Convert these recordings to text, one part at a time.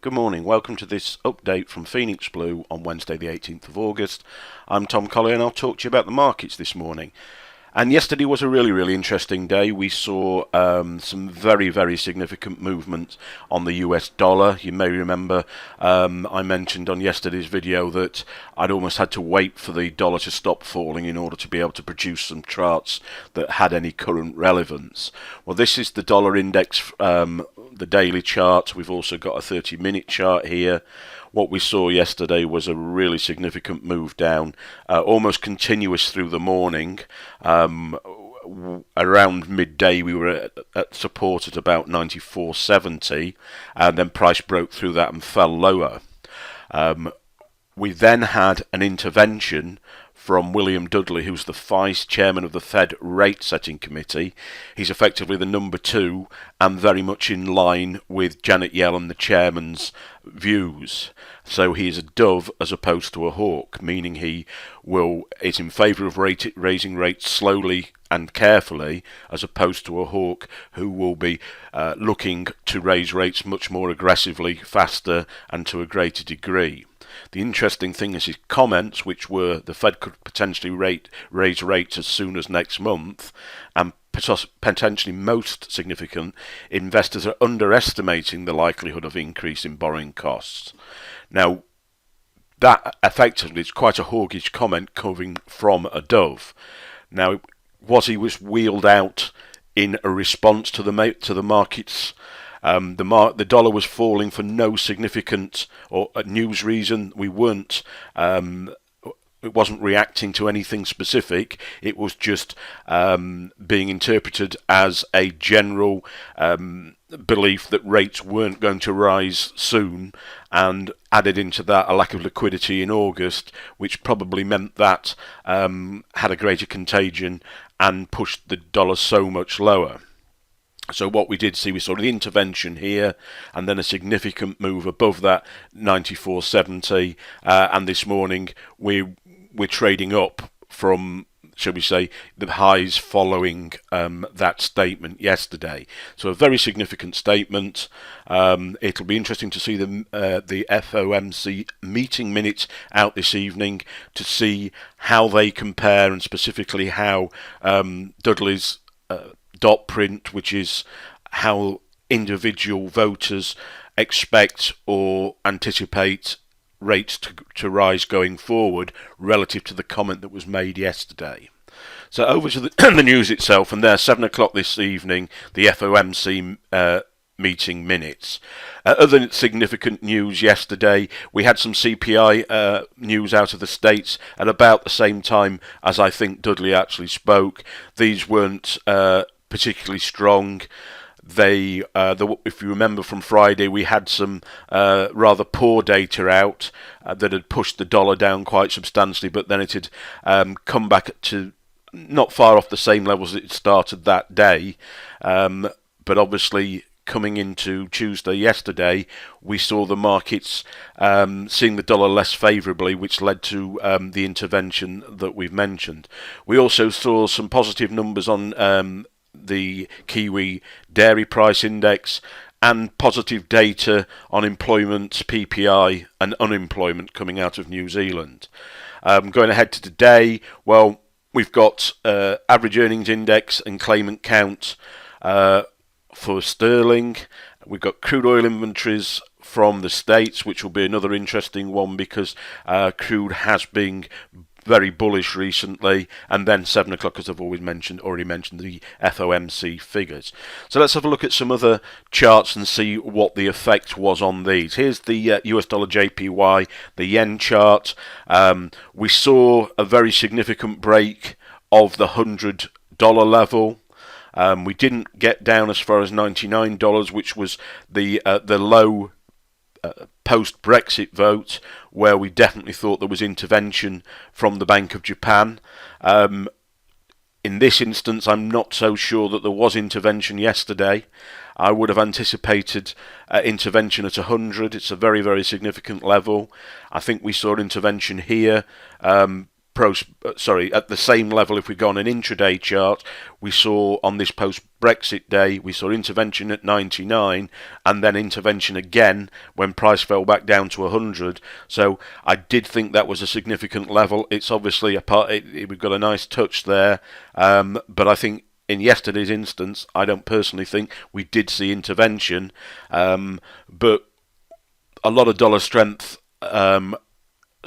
Good morning, welcome to this update from Phoenix Blue on Wednesday the 18th of August. I'm Tom Colley and I'll talk to you about the markets this morning. And yesterday was a really interesting day. We saw some very significant movement on the US dollar. You may remember I mentioned on yesterday's video that I'd almost had to wait for the dollar to stop falling in order to be able to produce some charts that had any current relevance. Well, this is the dollar index, the daily chart. We've also got a 30-minute chart here. What we saw yesterday was a really significant move down, almost continuous through the morning. Around midday we were at support at about 94.70, and then price broke through that and fell lower. We then had an intervention from William Dudley, who's the Vice Chairman of the Fed Rate Setting Committee. He's effectively the number two and very much in line with Janet Yellen, the Chairman's views. So he is a dove as opposed to a hawk, meaning he is in favour of raising rates slowly and carefully, as opposed to a hawk who will be looking to raise rates much more aggressively, faster and to a greater degree. The interesting thing is his comments, which were the Fed could potentially raise rates as soon as next month, and potentially most significant, investors are underestimating the likelihood of increase in borrowing costs. Now, that effectively is quite a hawkish comment coming from a dove. Now, what he was wheeled out in a response to the markets. The dollar was falling for no significant or news reason. It wasn't reacting to anything specific. It was just being interpreted as a general belief that rates weren't going to rise soon, and added into that a lack of liquidity in August, which probably meant that had a greater contagion and pushed the dollar so much lower. So what we did see was sort of the intervention here, and then a significant move above that 94.70, and this morning we're trading up from, shall we say, the highs following that statement yesterday. So a very significant statement. It'll be interesting to see the FOMC meeting minutes out this evening to see how they compare, and specifically how Dudley's dot print, which is how individual voters expect or anticipate rates to rise going forward relative to the comment that was made yesterday. So over to the news itself, and there 7 o'clock this evening, the FOMC meeting minutes. Other significant news yesterday, we had some CPI news out of the States at about the same time as I think Dudley actually spoke. These weren't particularly strong. If you remember from Friday, we had some rather poor data out that had pushed the dollar down quite substantially, but then it had come back to not far off the same levels that it started that day. But obviously, coming into Tuesday yesterday, we saw the markets seeing the dollar less favourably, which led to the intervention that we've mentioned. We also saw some positive numbers on the Kiwi dairy price index, and positive data on employment, PPI and unemployment coming out of New Zealand. Going ahead to today, well, we've got average earnings index and claimant count for sterling. We've got crude oil inventories from the States, which will be another interesting one because crude has been very bullish recently, and then 7 o'clock, as I've already mentioned, the FOMC figures. So let's have a look at some other charts and see what the effect was on these. Here's the US dollar JPY, the yen chart. We saw a very significant break of the $100 level. We didn't get down as far as $99, which was the low post-Brexit vote, where we definitely thought there was intervention from the Bank of Japan. In this instance, I'm not so sure that there was intervention yesterday. I would have anticipated intervention at 100. It's a very significant level. I think we saw intervention here, at the same level. If we go on an intraday chart, we saw on this post-Brexit day, we saw intervention at 99 and then intervention again when price fell back down to 100. So I did think that was a significant level. It's obviously we've got a nice touch there, but I think in yesterday's instance, I don't personally think we did see intervention, but a lot of dollar strength.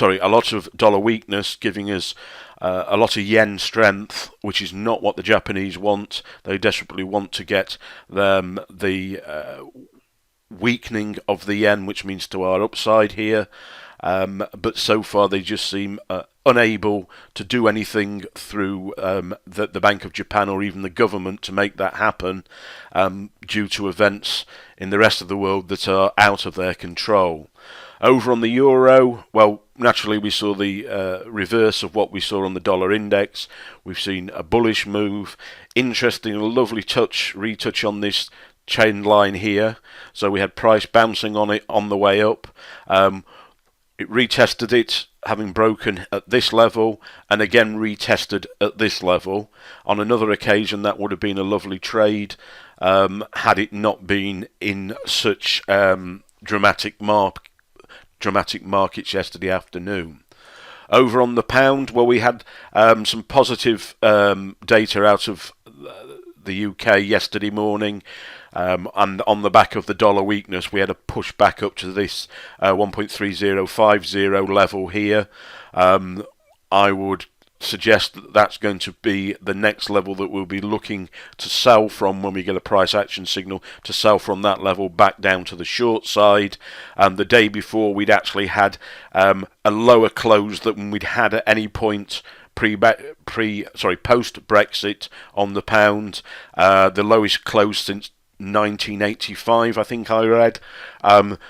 A lot of dollar weakness giving us a lot of yen strength, which is not what the Japanese want. They desperately want to get the weakening of the yen, which means to our upside here. But so far they just seem unable to do anything through the Bank of Japan or even the government to make that happen, due to events in the rest of the world that are out of their control. Over on the euro, well, naturally we saw the reverse of what we saw on the dollar index. We've seen a bullish move. Interesting, a lovely retouch on this trend line here. So we had price bouncing on it on the way up. It retested it, having broken at this level, and again retested at this level. On another occasion, that would have been a lovely trade, had it not been in such dramatic markets yesterday afternoon. Over on the pound, well, we had some positive data out of the UK yesterday morning, and on the back of the dollar weakness, we had a push back up to this 1.3050 level here. I would suggest that that's going to be the next level that we'll be looking to sell from when we get a price action signal, to sell from that level back down to the short side. The day before, we'd actually had a lower close than we'd had at any point post-Brexit on the pound. The lowest close since 1985, I think I read.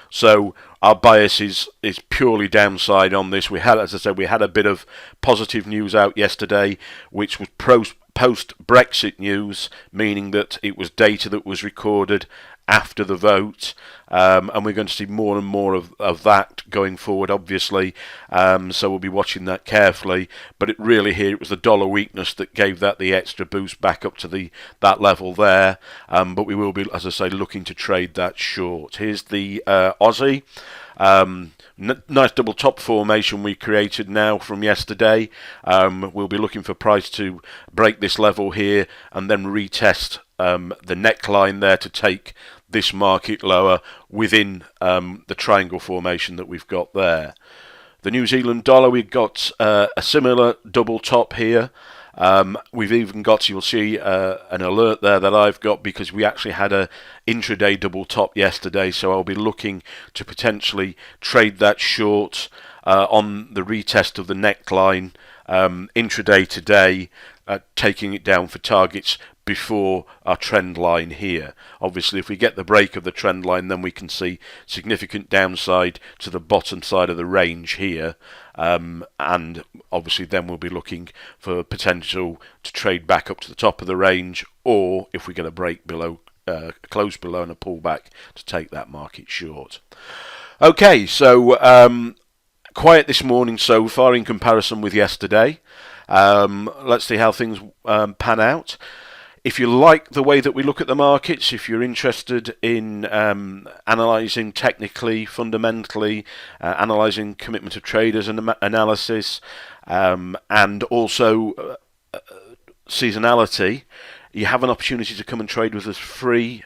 So our bias is purely downside on this. We had, as I said, we had a bit of positive news out yesterday, which was post-Brexit news, meaning that it was data that was recorded after the vote, and we're going to see more and more of that going forward, obviously, so we'll be watching that carefully. But it was the dollar weakness that gave that the extra boost back up to that level there, but we will be, as I say, looking to trade that short. Here's the Aussie. Nice double top formation we created now from yesterday. We'll be looking for price to break this level here and then retest the neckline there to take this market lower within the triangle formation that we've got there. The New Zealand dollar, we've got a similar double top here. We've even got, you'll see an alert there that I've got, because we actually had a intraday double top yesterday, so I'll be looking to potentially trade that short on the retest of the neckline intraday today, taking it down for targets before our trend line here. Obviously, if we get the break of the trend line, then we can see significant downside to the bottom side of the range here, and obviously then we'll be looking for potential to trade back up to the top of the range, or if we get a break below, close below and a pullback, to take that market short. Okay, so quiet this morning so far in comparison with yesterday. Let's see how things pan out. If you like the way that we look at the markets, if you're interested in analysing technically, fundamentally, analysing commitment of traders and analysis, and also seasonality, you have an opportunity to come and trade with us free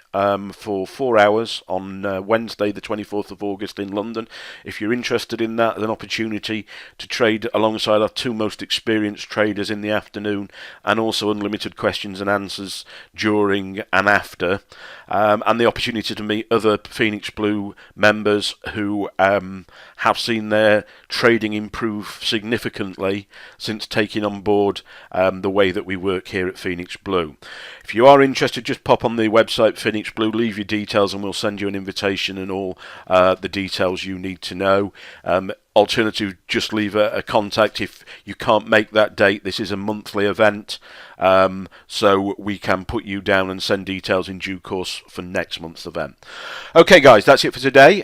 for 4 hours on Wednesday the 24th of August in London. If you're interested in that, an opportunity to trade alongside our two most experienced traders in the afternoon, and also unlimited questions and answers during and after, and the opportunity to meet other Phoenix Blue members who have seen their trading improve significantly since taking on board the way that we work here at Phoenix Blue. If you are interested, just pop on the website Phoenix Blue, leave your details, and we'll send you an invitation and all the details you need to know. Alternative, just leave a contact if you can't make that date. This is a monthly event, so we can put you down and send details in due course for next month's event. Okay, guys, that's it for today.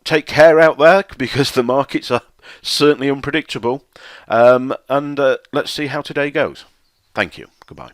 Take care out there, because the markets are certainly unpredictable. And let's see how today goes. Thank you. Goodbye.